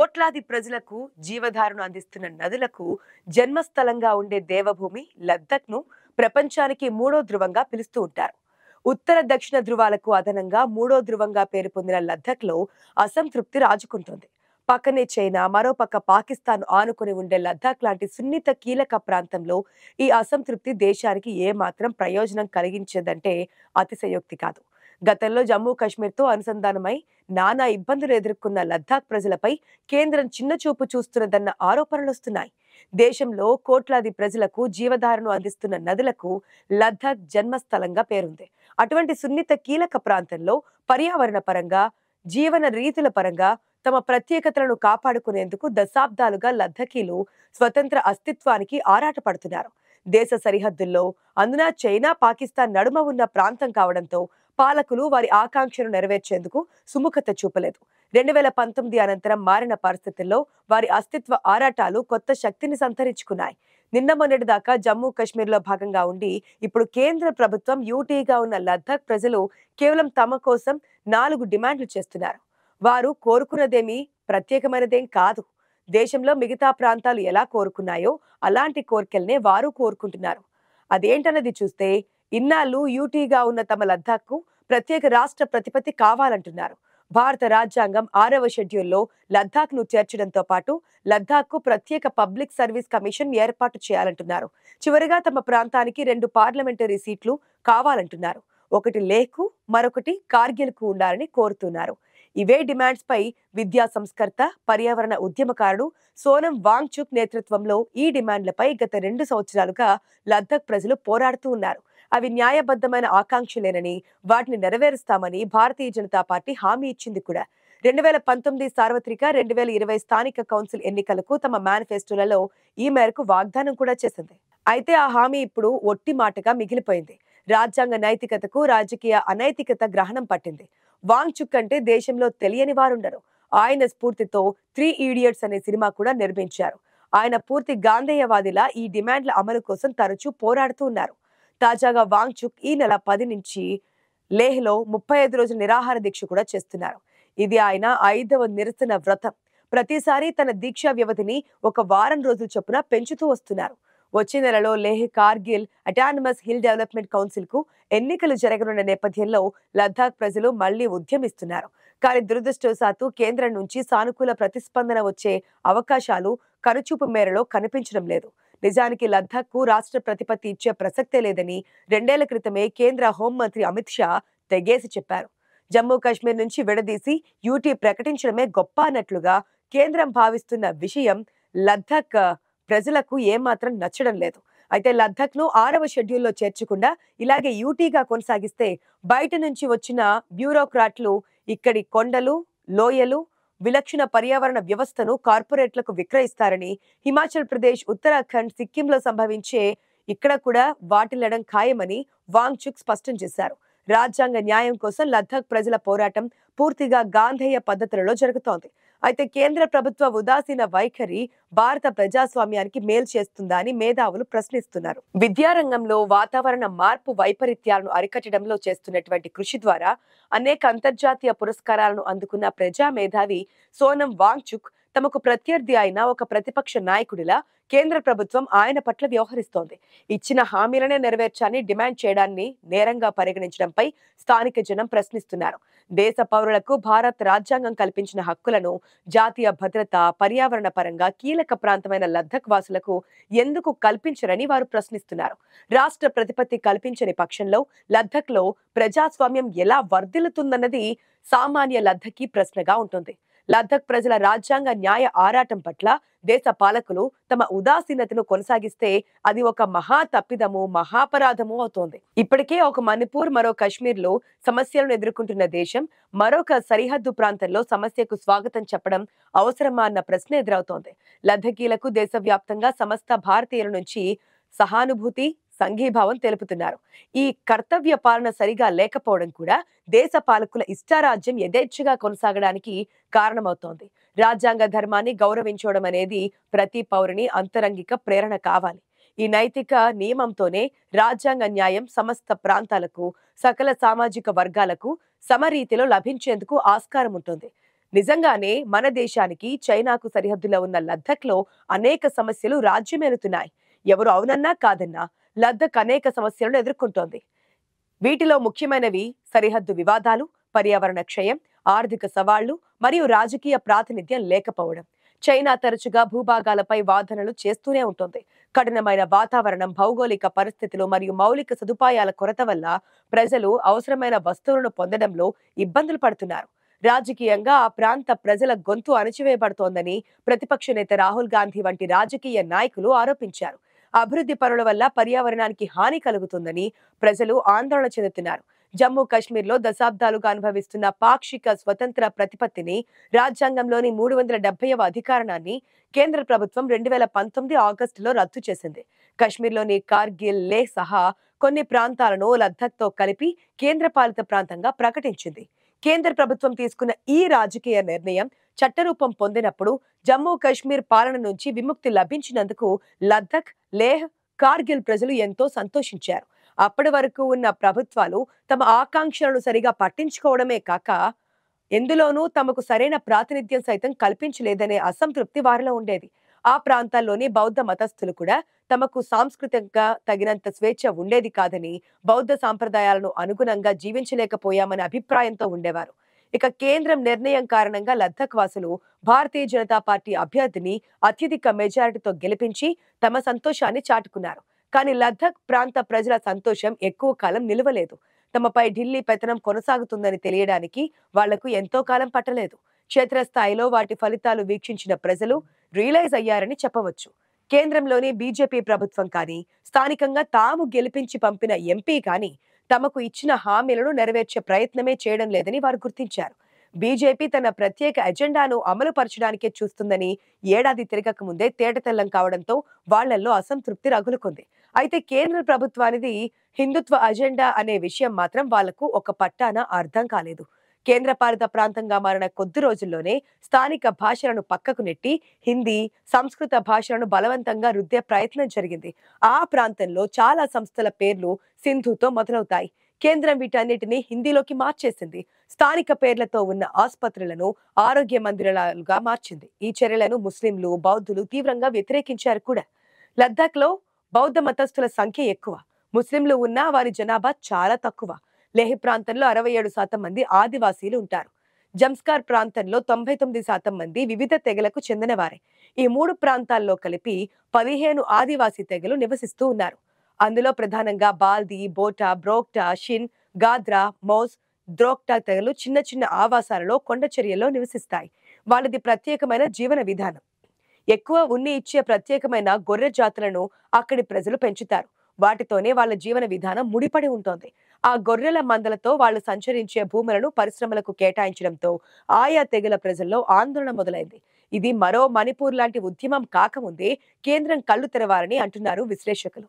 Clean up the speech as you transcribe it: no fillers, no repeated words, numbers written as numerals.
కోట్లాది ప్రజలకు జీవధారను అందిస్తున్న నదులకు జన్మస్థలంగా ఉండే దేవభూమి లద్దఖ్ను ప్రపంచానికి మూడో ధ్రువంగా పిలుస్తూ ఉంటారు. ఉత్తర దక్షిణ ధ్రువాలకు అదనంగా మూడో ధ్రువంగా పేరు పొందిన లద్దఖ్లో అసంతృప్తి రాజుకుంటోంది. పక్కనే చైనా, మరోపక్క పాకిస్తాన్ ఆనుకుని ఉండే లద్దాఖ్ లాంటి సున్నిత కీలక ప్రాంతంలో ఈ అసంతృప్తి దేశానికి ఏమాత్రం ప్రయోజనం కలిగించేదంటే అతిశయోక్తి కాదు. గతంలో జమ్మూ కాశ్మీర్తో అనుసంధానమై నానా ఇబ్బందులు ఎదుర్కొన్న లద్దాఖ్ ప్రజలపై కేంద్రం చిన్నచూపు చూస్తున్నదన్న ఆరోపణలొస్తున్నాయి. దేశంలో కోట్లాది ప్రజలకు జీవధారను అందిస్తున్న నదులకు లద్దాఖ్ జన్మస్థలంగా పేరుంది. అటువంటి సున్నిత కీలక ప్రాంతంలో పర్యావరణ పరంగా, జీవన రీతుల పరంగా తమ ప్రత్యేకతలను కాపాడుకునేందుకు దశాబ్దాలుగా లద్దఖీలు స్వతంత్ర అస్తిత్వానికి ఆరాటపడుతున్నారు. దేశ సరిహద్దుల్లో, అందున చైనా, పాకిస్తాన్ నడుమ ఉన్న ప్రాంతం కావడంతో పాలకులు వారి ఆకాంక్షను నెరవేర్చేందుకు సుముఖత చూపలేదు. 2019 అనంతరం మారిన పరిస్థితుల్లో వారి అస్తిత్వ ఆరాటాలు కొత్త శక్తిని సంతరించుకున్నాయి. నిన్న మొన్నటి దాకా జమ్మూ కాశ్మీర్లో భాగంగా ఉండి ఇప్పుడు కేంద్ర ప్రభుత్వం యూటీగా ఉన్న లద్దాఖ్ ప్రజలు కేవలం తమ కోసం 4 డిమాండ్లు చేస్తున్నారు. వారు కోరుకున్నదేమీ ప్రత్యేకమైనదేం కాదు. దేశంలో మిగతా ప్రాంతాలు ఎలా కోరుకున్నాయో అలాంటి కోర్కెల్నే వారు కోరుకుంటున్నారు. అదేంటన్నది చూస్తే ఇన్నాళ్ళు యూటీగా ఉన్న తమ లద్దాఖ్కు ప్రత్యేక రాష్ట్ర ప్రతిపత్తి కావాలంటున్నారు. భారత రాజ్యాంగం 6వ షెడ్యూల్లో లద్దాఖ్ను చేర్చడంతో పాటు లద్దాఖ్కు ప్రత్యేక పబ్లిక్ సర్వీస్ కమిషన్ ఏర్పాటు చేయాలంటున్నారు. చివరిగా తమ ప్రాంతానికి 2 పార్లమెంటరీ సీట్లు కావాలంటున్నారు. ఒకటి లేహ్కు, మరొకటి కార్గిల్కు ఉండాలని కోరుతున్నారు. ఇవే డిమాండ్స్ పై విద్యా సంస్కర్త, పర్యావరణ ఉద్యమకారుడు సోనం వాంగ్చుక్ నేతృత్వంలో ఈ డిమాండ్లపై గత 2 సంవత్సరాలుగా లద్దాఖ్ ప్రజలు పోరాడుతూ ఉన్నారు. అవి న్యాయబద్ధమైన ఆకాంక్షలేనని, వాటిని నెరవేరుస్తామని భారతీయ జనతా పార్టీ హామీ ఇచ్చింది కూడా. 2019 సార్వత్రిక, 2020 స్థానిక కౌన్సిల్ ఎన్నికలకు తమ మేనిఫెస్టోలలో ఈ మేరకు వాగ్దానం కూడా చేసింది. అయితే ఆ హామీ ఇప్పుడు ఒట్టి మాటగా మిగిలిపోయింది. రాజ్యాంగ నైతికతకు రాజకీయ అనైతికత గ్రహణం పట్టింది. వాంగ్చుక్ అంటే దేశంలో తెలియని వారుండరు. ఆయన స్ఫూర్తితో 3 ఈడియట్స్ అనే సినిమా కూడా నిర్మించారు. ఆయన పూర్తి గాంధేయవాదిలా ఈ డిమాండ్ల అమలు కోసం తరచూ పోరాడుతూ ఉన్నారు. తాజాగా వాంగ్చుక్ ఈ నెల 10 నుంచి లేహ్లో 35 రోజుల నిరాహార దీక్ష కూడా చేస్తున్నారు. ఇది ఆయన 5వ నిరసన వ్రతం. ప్రతిసారి తన దీక్షా వ్యవధిని 1 వారం రోజుల చొప్పున పెంచుతూ వస్తున్నారు. వచ్చే నెలలో Leh, Kargil autonomous hill development council కు ఎన్నికలు జరగనున్న నేపథ్యంలో లద్దాఖ్ ప్రజలు మళ్లీ ఉద్యమిస్తున్నారు. కానీ దురదృష్టవశాత్తు కేంద్రం నుంచి సానుకూల ప్రతిస్పందన వచ్చే అవకాశాలు కనుచూపు మేరలో కనిపించడం లేదు. నిజానికి లద్దాఖ్ కు రాష్ట్ర ప్రతిపత్తి ఇచ్చే ప్రసక్తే లేదని 2 ఏళ్ల క్రితమే కేంద్ర హోంమంత్రి అమిత్ షా తెగేసి చెప్పారు. జమ్మూ కాశ్మీర్ నుంచి విడదీసి యూటీ ప్రకటించడమే గొప్ప అన్నట్లుగా కేంద్రం భావిస్తున్న విషయం లద్దాఖ్ ప్రజలకు ఏమాత్రం నచ్చడం లేదు. అయితే లద్దాఖ్ను 6వ షెడ్యూల్లో చేర్చకుండా ఇలాగే యూటీగా కొనసాగిస్తే బయట నుంచి వచ్చిన బ్యూరోక్రాట్లు ఇక్కడి కొండలు, లోయలు, విలక్షణ పర్యావరణ వ్యవస్థను కార్పొరేట్లకు విక్రయిస్తారని, హిమాచల్ ప్రదేశ్, ఉత్తరాఖండ్, సిక్కింలో సంభవించే ఇక్కడ కూడా వాటిల్లడం ఖాయమని వాంగ్చుక్ స్పష్టం చేశారు. రాజ్యాంగ న్యాయం కోసం లద్దాఖ్ ప్రజల పోరాటం పూర్తిగా గాంధేయ పద్ధతులలో జరుగుతోంది. అయితే కేంద్ర ప్రభుత్వ ఉదాసీన వైఖరి భారత ప్రజాస్వామ్యానికి మేలు చేస్తుందా అని మేధావులు ప్రశ్నిస్తున్నారు. విద్యారంగంలో వాతావరణ మార్పు వైపరీత్యాలను అరికట్టడంలో చేస్తున్నటువంటి కృషి ద్వారా అనేక అంతర్జాతీయ పురస్కారాలను అందుకున్న ప్రజా మేధావి సోనం వాంగ్చుక్ తమకు ప్రత్యర్థి అయిన ఒక ప్రతిపక్ష నాయకుడిలా కేంద్ర ప్రభుత్వం ఆయన పట్ల వ్యవహరిస్తోంది. ఇచ్చిన హామీలనే నెరవేర్చాలని డిమాండ్ చేయడాన్ని నేరంగా పరిగణించడంపై స్థానిక జనం ప్రశ్నిస్తున్నారు. దేశ పౌరులకు భారత్ రాజ్యాంగం కల్పించిన హక్కులను జాతీయ భద్రత, పర్యావరణ పరంగా కీలక ప్రాంతమైన లద్దాఖ్ వాసులకు ఎందుకు కల్పించరని వారు ప్రశ్నిస్తున్నారు. రాష్ట్ర ప్రతిపత్తి కల్పించని పక్షంలో లద్దాఖ్లో ప్రజాస్వామ్యం ఎలా వర్ధిల్లుతుందన్నది సామాన్య లద్దాఖీ ప్రశ్నగా ఉంటుంది. లద్దాఖ్ ప్రజల రాజ్యాంగ న్యాయ ఆరాటం పట్ల దేశ పాలకులు తమ ఉదాసీనతను కొనసాగిస్తే అది ఒక మహా తప్పిదము, మహాపరాధము అవుతోంది. ఇప్పటికే ఒక మణిపూర్, మరో కశ్మీర్లో సమస్యలను ఎదుర్కొంటున్న దేశం మరొక సరిహద్దు ప్రాంతంలో సమస్యకు స్వాగతం చెప్పడం అవసరమా అన్న ప్రశ్న ఎదురవుతోంది. లద్దాఖీలకు దేశవ్యాప్తంగా సమస్త భారతీయుల నుంచి సహానుభూతి, సంఘీభావం తెలుపుతున్నారు. ఈ కర్తవ్య పాలన సరిగా లేకపోవడం కూడా దేశ పాలకుల ఇష్టారాజ్యం యథేచ్ఛగా కొనసాగడానికి కారణమవుతోంది. రాజ్యాంగ ధర్మాన్ని గౌరవించడం అనేది ప్రతి పౌరుని అంతరంగిక ప్రేరణ కావాలి. ఈ నైతిక నియమంతోనే రాజ్యాంగ న్యాయం సమస్త ప్రాంతాలకు, సకల సామాజిక వర్గాలకు సమరీతిలో లభించేందుకు ఆస్కారం ఉంటుంది. నిజంగానే మన దేశానికి చైనాకు సరిహద్దులో ఉన్న లద్దఖ్లో అనేక సమస్యలు రాజ్యమేలుతున్నాయి. ఎవరు అవునన్నా కాదన్నా లద్దఖ్ అనేక సమస్యలను ఎదుర్కొంటోంది. వీటిలో ముఖ్యమైనవి సరిహద్దు వివాదాలు, పర్యావరణ క్షయం, ఆర్థిక సవాళ్లు మరియు రాజకీయ ప్రాతినిధ్యం లేకపోవడం. చైనా తరచుగా భూభాగాలపై వాదనలు చేస్తూనే ఉంటుంది. కఠినమైన వాతావరణం, భౌగోళిక పరిస్థితులు మరియు మౌలిక సదుపాయాల కొరత వల్ల ప్రజలు అవసరమైన వస్తువులను పొందడంలో ఇబ్బందులు పడుతున్నారు. రాజకీయంగా ఆ ప్రాంత ప్రజల గొంతు అణచివేయబడుతోందని ప్రతిపక్ష నేత రాహుల్ గాంధీ వంటి రాజకీయ నాయకులు ఆరోపించారు. అభివృద్ధి పనుల వల్ల పర్యావరణానికి హాని కలుగుతుందని ప్రజలు ఆందోళన చెందుతున్నారు. జమ్మూ కాశ్మీర్లో దశాబ్దాలుగా అనుభవిస్తున్న పాక్షిక స్వతంత్ర ప్రతిపత్తిని, రాజ్యాంగంలోని 370వ అధికారాన్ని కేంద్ర ప్రభుత్వం 2019 ఆగస్టులో రద్దు చేసింది. కశ్మీర్లోని కార్గిల్, లేహ్ సహా కొన్ని ప్రాంతాలను లద్దఖ్తో కలిపి కేంద్రపాలిత ప్రాంతంగా ప్రకటించింది. కేంద్ర ప్రభుత్వం తీసుకున్న ఈ రాజకీయ నిర్ణయం చట్టరూపం పొందినప్పుడు జమ్మూ కాశ్మీర్ పాలన నుంచి విముక్తి లభించినందుకు లద్దఖ్, లేహ్, కార్గిల్ ప్రజలు ఎంతో సంతోషించారు. అప్పటి వరకు ఉన్న ప్రభుత్వాలు తమ ఆకాంక్షలను సరిగా పట్టించుకోవడమే కాక ఎందులోనూ తమకు సరైన ప్రాతినిధ్యం సైతం కల్పించలేదనే అసంతృప్తి వారిలో ఉండేది. ఆ ప్రాంతాల్లోని బౌద్ధ మతస్థులు కూడా తమకు సాంస్కృతికంగా తగినంత స్వేచ్ఛ ఉండేది కాదని, బౌద్ధ సాంప్రదాయాలను అనుగుణంగా జీవించలేకపోయామనే అభిప్రాయంతో ఉండేవారు. ఇక కేంద్రం నిర్ణయం కారణంగా లద్దఖ్ వాసులు భారతీయ జనతా పార్టీ అభ్యర్థిని అత్యధిక మెజారిటీతో గెలిపించి తమ సంతోషాన్ని చాటుకున్నారు. కానీ లద్దఖ్ ప్రాంత ప్రజల సంతోషం ఎక్కువ కాలం నిలవలేదు. తమపై ఢిల్లీ పెత్తనం కొనసాగుతుందని తెలియడానికి వాళ్లకు ఎంతో కాలం పట్టలేదు. క్షేత్రస్థాయిలో వాటి ఫలితాలు వీక్షించిన ప్రజలు రియలైజ్ అయ్యారని చెప్పవచ్చు. కేంద్రంలోని బీజేపీ ప్రభుత్వం కానీ, స్థానికంగా తాము గెలిపించి పంపిన ఎంపీ కానీ తమకు ఇచ్చిన హామీలను నెరవేర్చే ప్రయత్నమే చేయడం లేదని వారు గుర్తించారు. బీజేపీ తన ప్రత్యేక ఎజెండాను అమలు పరచడానికే చూస్తుందని ఏడాది తిరగక ముందే తేటతెల్లం కావడంతో వాళ్లల్లో అసంతృప్తి రగులుకుంది. అయితే కేంద్ర ప్రభుత్వానిది హిందుత్వ అజెండా అనే విషయం మాత్రం వాళ్లకు ఒక పట్టాన అర్థం కాలేదు. కేంద్రపాలిత ప్రాంతంగా మారిన కొద్ది రోజుల్లోనే స్థానిక భాషలను పక్కకు నెట్టి హిందీ, సంస్కృత భాషలను బలవంతంగా రుద్దే ప్రయత్నం జరిగింది. ఆ ప్రాంతంలో చాలా సంస్థల పేర్లు సింధుతో మొదలవుతాయి. కేంద్రం వీటన్నిటిని హిందీలోకి మార్చేసింది. స్థానిక పేర్లతో ఉన్న ఆసుపత్రులను ఆరోగ్య మందిరాలుగా మార్చింది. ఈ చర్యలను ముస్లింలు, బౌద్ధులు తీవ్రంగా వ్యతిరేకించారు కూడా. లద్దాఖ్లో బౌద్ధ మతస్థుల సంఖ్య ఎక్కువ. ముస్లింలు ఉన్నా వారి జనాభా చాలా తక్కువ. లేహ్ ప్రాంతంలో 67% మంది ఆదివాసీలు ఉంటారు. జంస్కార్ ప్రాంతంలో 99% మంది వివిధ తెగలకు చెందినవారే. ఈ 3 ప్రాంతాల్లో కలిపి 15 ఆదివాసీ తెగలు నివసిస్తూ ఉన్నారు. అందులో ప్రధానంగా బాల్దీ, బోటా, బ్రోక్టా, షిన్, గాద్రా, మౌస్, ద్రోక్టా తెగలు చిన్న చిన్న ఆవాసాలలో కొండచర్యల్లో నివసిస్తాయి. వాళ్ళది ప్రత్యేకమైన జీవన విధానం. ఎక్కువ ఉన్ని ఇచ్చే ప్రత్యేకమైన గొర్రె జాతులను అక్కడి ప్రజలు పెంచుతారు. వాటితోనే వాళ్ళ జీవన విధానం ముడిపడి ఉంటుంది. ఆ గొర్రెల మందలతో వాళ్ళు సంచరించే భూములను పరిశ్రమలకు కేటాయించడంతో ఆయా తెగల ప్రజల్లో ఆందోళన మొదలైంది. ఇది మరో మణిపూర్ లాంటి ఉద్యమం కాకముందే కేంద్రం కళ్లు తెరవాలని అంటున్నారు విశ్లేషకులు.